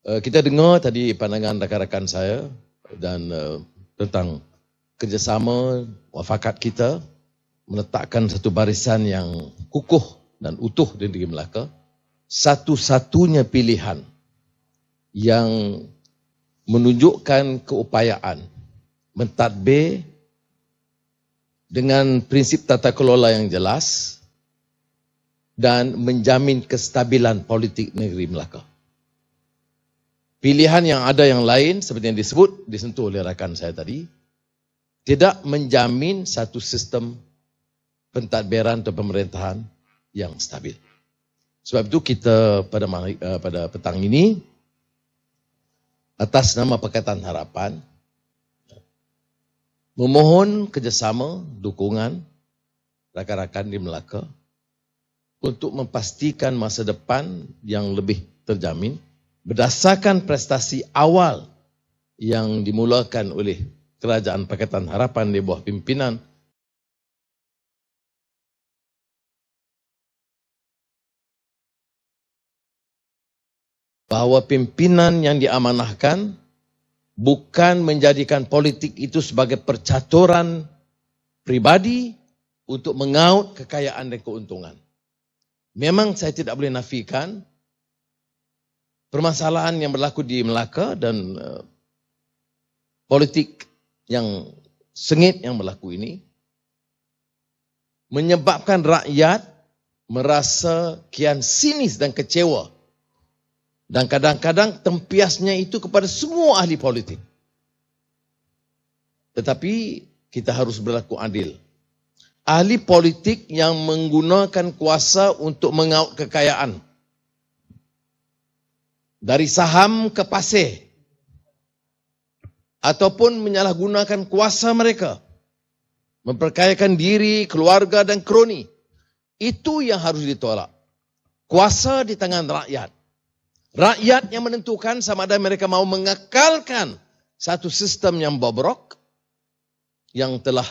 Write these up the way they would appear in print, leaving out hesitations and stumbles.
Kita dengar tadi pandangan rakan-rakan saya dan tentang kerjasama wafakat kita meletakkan satu barisan yang kukuh dan utuh di negeri Melaka. Satu-satunya pilihan yang menunjukkan keupayaan mentadbir dengan prinsip tata kelola yang jelas dan menjamin kestabilan politik negeri Melaka. Pilihan yang ada yang lain seperti yang disentuh oleh rakan saya tadi, tidak menjamin satu sistem pentadbiran atau pemerintahan yang stabil. Sebab itu kita pada petang ini, atas nama Pakatan Harapan, memohon kerjasama, dukungan rakan-rakan di Melaka untuk memastikan masa depan yang lebih terjamin berdasarkan prestasi awal yang dimulakan oleh Kerajaan Pakatan Harapan di bawah pimpinan bahawa pimpinan yang diamanahkan bukan menjadikan politik itu sebagai percaturan pribadi untuk mengaut kekayaan dan keuntungan. Memang saya tidak boleh nafikan permasalahan yang berlaku di Melaka dan politik yang sengit yang berlaku ini menyebabkan rakyat merasa kian sinis dan kecewa. Dan kadang-kadang tempiasnya itu kepada semua ahli politik. Tetapi kita harus berlaku adil. Ahli politik yang menggunakan kuasa untuk mengaut kekayaan. Dari saham ke pasir. Ataupun menyalahgunakan kuasa mereka. Memperkayakan diri, keluarga dan kroni. Itu yang harus ditolak. Kuasa di tangan rakyat. Rakyat yang menentukan sama ada mereka mau mengekalkan satu sistem yang bobrok. Yang telah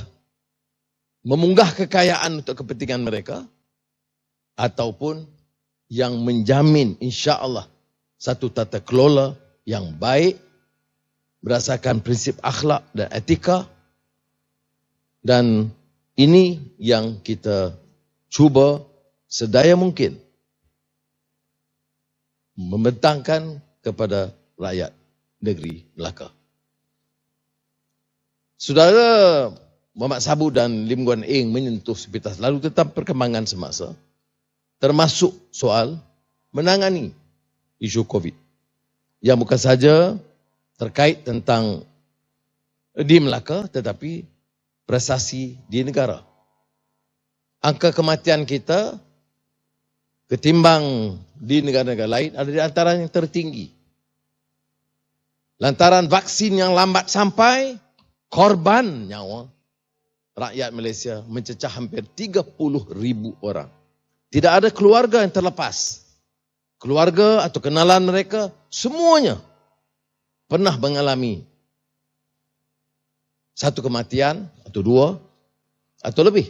memunggah kekayaan untuk kepentingan mereka. Ataupun yang menjamin insya Allah satu tata kelola yang baik berdasarkan prinsip akhlak dan etika, dan ini yang kita cuba sedaya mungkin membentangkan kepada rakyat negeri Melaka. Saudara Muhammad Sabu dan Lim Guan Eng menyentuh sepintas lalu tentang perkembangan semasa, termasuk soal menangani isu COVID. Yang bukan saja terkait tentang di Melaka tetapi prestasi di negara. Angka kematian kita ketimbang di negara-negara lain ada di antara yang tertinggi. Lantaran vaksin yang lambat sampai, korban nyawa rakyat Malaysia mencecah hampir 30,000 orang. Tidak ada keluarga yang terlepas. Keluarga atau kenalan mereka, semuanya pernah mengalami satu kematian, atau dua, atau lebih.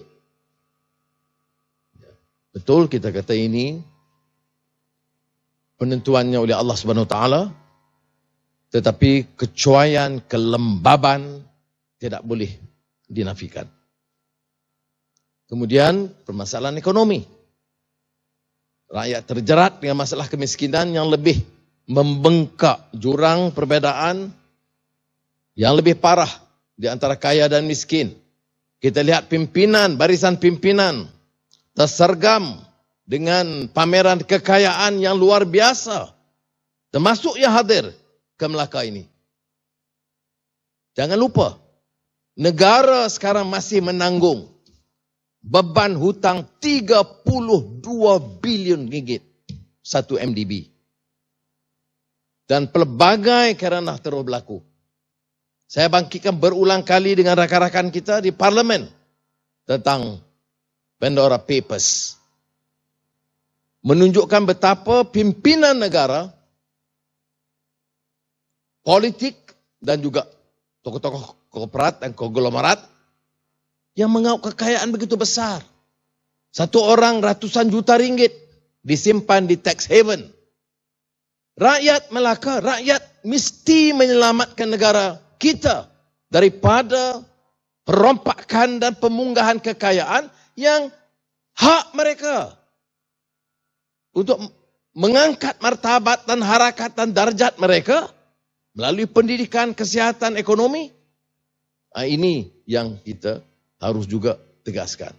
Betul kita kata ini penentuannya oleh Allah Subhanahu Wa Taala, tetapi kecuaian, kelembaban tidak boleh dinafikan. Kemudian permasalahan ekonomi. Rakyat terjerat dengan masalah kemiskinan yang lebih membengkak, jurang perbezaan yang lebih parah di antara kaya dan miskin. Kita lihat pimpinan, barisan pimpinan tersergam dengan pameran kekayaan yang luar biasa. Termasuk yang hadir ke Melaka ini. Jangan lupa, negara sekarang masih menanggung beban hutang 32 bilion ringgit satu MDB. Dan pelbagai kerana terus berlaku. Saya bangkitkan berulang kali dengan rakan-rakan kita di Parlimen tentang Pandora Papers. Menunjukkan betapa pimpinan negara, politik dan juga tokoh-tokoh korporat dan konglomerat yang mengauk kekayaan begitu besar. Satu orang ratusan juta ringgit disimpan di tax haven. Rakyat Melaka, rakyat mesti menyelamatkan negara kita daripada perompakan dan pemunggahan kekayaan yang hak mereka untuk mengangkat martabat dan harakat dan darjat mereka melalui pendidikan, kesihatan, ekonomi. Ini yang kita harus juga tegaskan.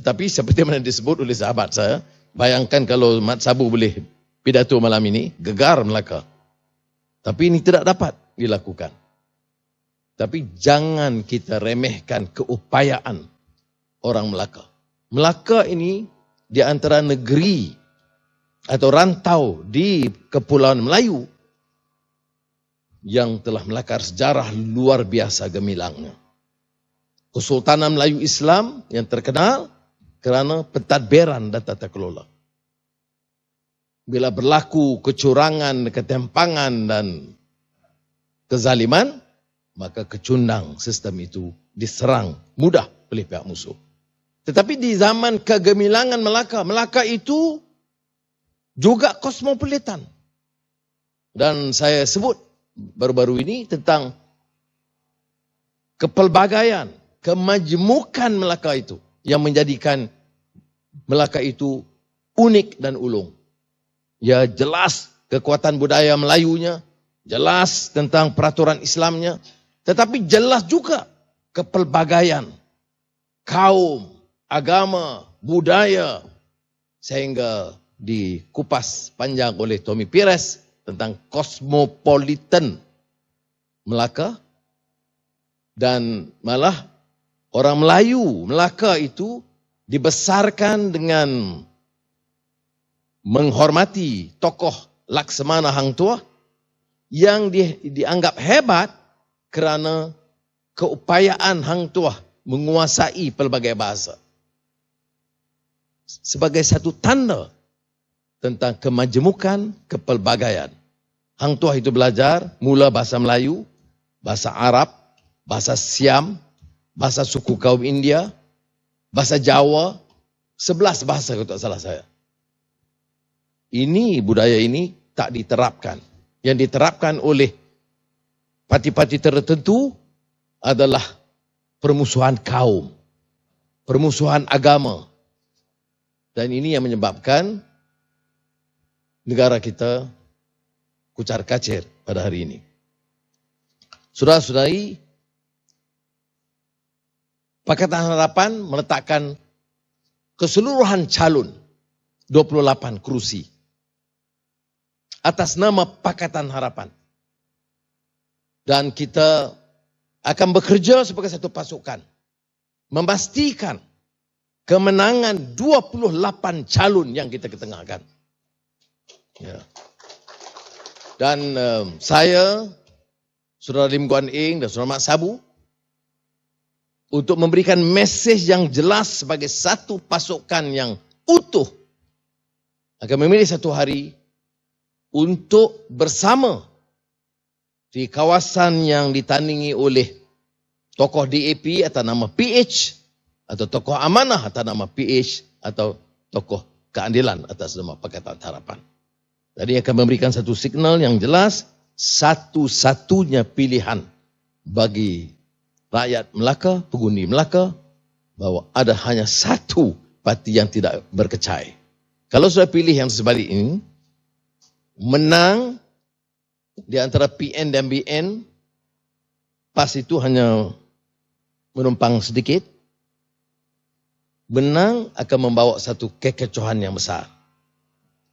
Tetapi seperti mana disebut oleh sahabat saya, bayangkan kalau Mat Sabu boleh pidato malam ini, gegar Melaka. Tapi ini tidak dapat dilakukan. Tapi jangan kita remehkan keupayaan orang Melaka. Melaka ini di antara negeri atau rantau di Kepulauan Melayu yang telah melakar sejarah luar biasa gemilangnya. Kesultanan Melayu Islam yang terkenal kerana pentadbiran dan tata kelola. Bila berlaku kecurangan, ketempangan dan kezaliman, maka kecundang sistem itu diserang mudah oleh pihak musuh. Tetapi di zaman kegemilangan Melaka, Melaka itu juga kosmopolitan. Dan saya sebut baru-baru ini tentang kepelbagaian, kemajmukan Melaka itu yang menjadikan Melaka itu unik dan ulung. Ya jelas kekuatan budaya Melayunya, jelas tentang peraturan Islamnya, tetapi jelas juga kepelbagaian kaum, agama, budaya, sehingga dikupas panjang oleh Tommy Pires tentang kosmopolitan Melaka. Dan malah orang Melayu Melaka itu dibesarkan dengan menghormati tokoh Laksamana Hang Tuah yang dianggap hebat kerana keupayaan Hang Tuah menguasai pelbagai bahasa. Sebagai satu tanda tentang kemajemukan kepelbagaian. Hang Tuah itu belajar mula bahasa Melayu, bahasa Arab, bahasa Siam, bahasa suku kaum India, bahasa Jawa, 11 bahasa kalau tak salah saya. Ini budaya ini tak diterapkan. Yang diterapkan oleh parti-parti tertentu adalah permusuhan kaum, permusuhan agama. Dan ini yang menyebabkan negara kita kucar-kacir pada hari ini. Saudara-saudari, Pakatan Harapan meletakkan keseluruhan calon 28 kerusi atas nama Pakatan Harapan. Dan kita akan bekerja sebagai satu pasukan memastikan kemenangan 28 calon yang kita ketengahkan. Ya. Dan saya, Saudara Lim Guan Eng dan Saudara Mat Sabu, untuk memberikan mesej yang jelas sebagai satu pasukan yang utuh, akan memilih satu hari untuk bersama di kawasan yang ditandingi oleh tokoh DAP atau nama PH, atau tokoh amanah atas nama PH, atau tokoh keadilan atas nama Pakatan Harapan. Jadi akan memberikan satu signal yang jelas, satu-satunya pilihan bagi rakyat Melaka, pengundi Melaka, bahawa ada hanya satu parti yang tidak berkecai. Kalau sudah pilih yang sebalik ini, menang di antara PN dan BN, PAS itu hanya menumpang sedikit, menang akan membawa satu kekecohan yang besar.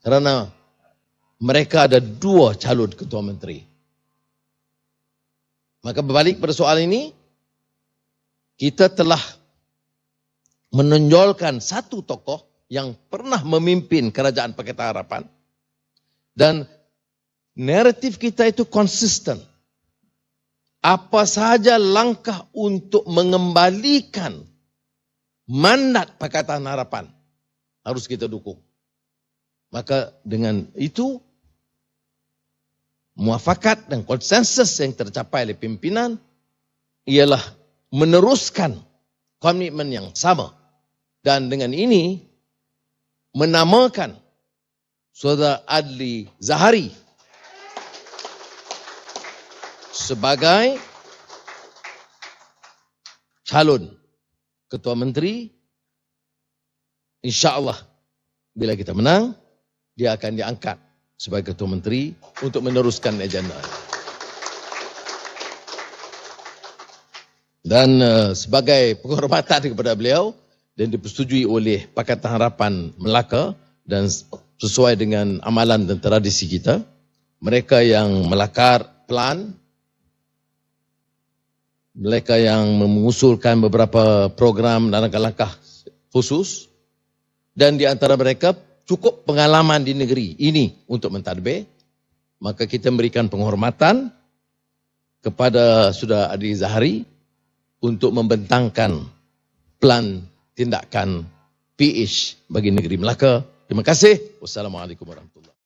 Kerana mereka ada 2 calon ketua menteri. Maka berbalik pada soal ini, kita telah menonjolkan satu tokoh yang pernah memimpin kerajaan Pakatan Harapan. Dan naratif kita itu konsisten. Apa sahaja langkah untuk mengembalikan mandat Pakatan Harapan harus kita dukung. Maka dengan itu, muafakat dan konsensus yang tercapai oleh pimpinan ialah meneruskan komitmen yang sama. Dan dengan ini menamakan Saudara Adli Zahari sebagai calon Ketua Menteri. InsyaAllah bila kita menang, dia akan diangkat sebagai Ketua Menteri untuk meneruskan agenda. Dan sebagai penghormatan kepada beliau dan dipersetujui oleh Pakatan Harapan Melaka dan sesuai dengan amalan dan tradisi kita, mereka yang melakar plan, mereka yang mengusulkan beberapa program dan langkah-langkah khusus, dan di antara mereka cukup pengalaman di negeri ini untuk mentadbir, maka kita memberikan penghormatan kepada Saudara Adli Zahari untuk membentangkan plan tindakan PH bagi negeri Melaka. Terima kasih. Wassalamualaikum warahmatullahi wabarakatuh.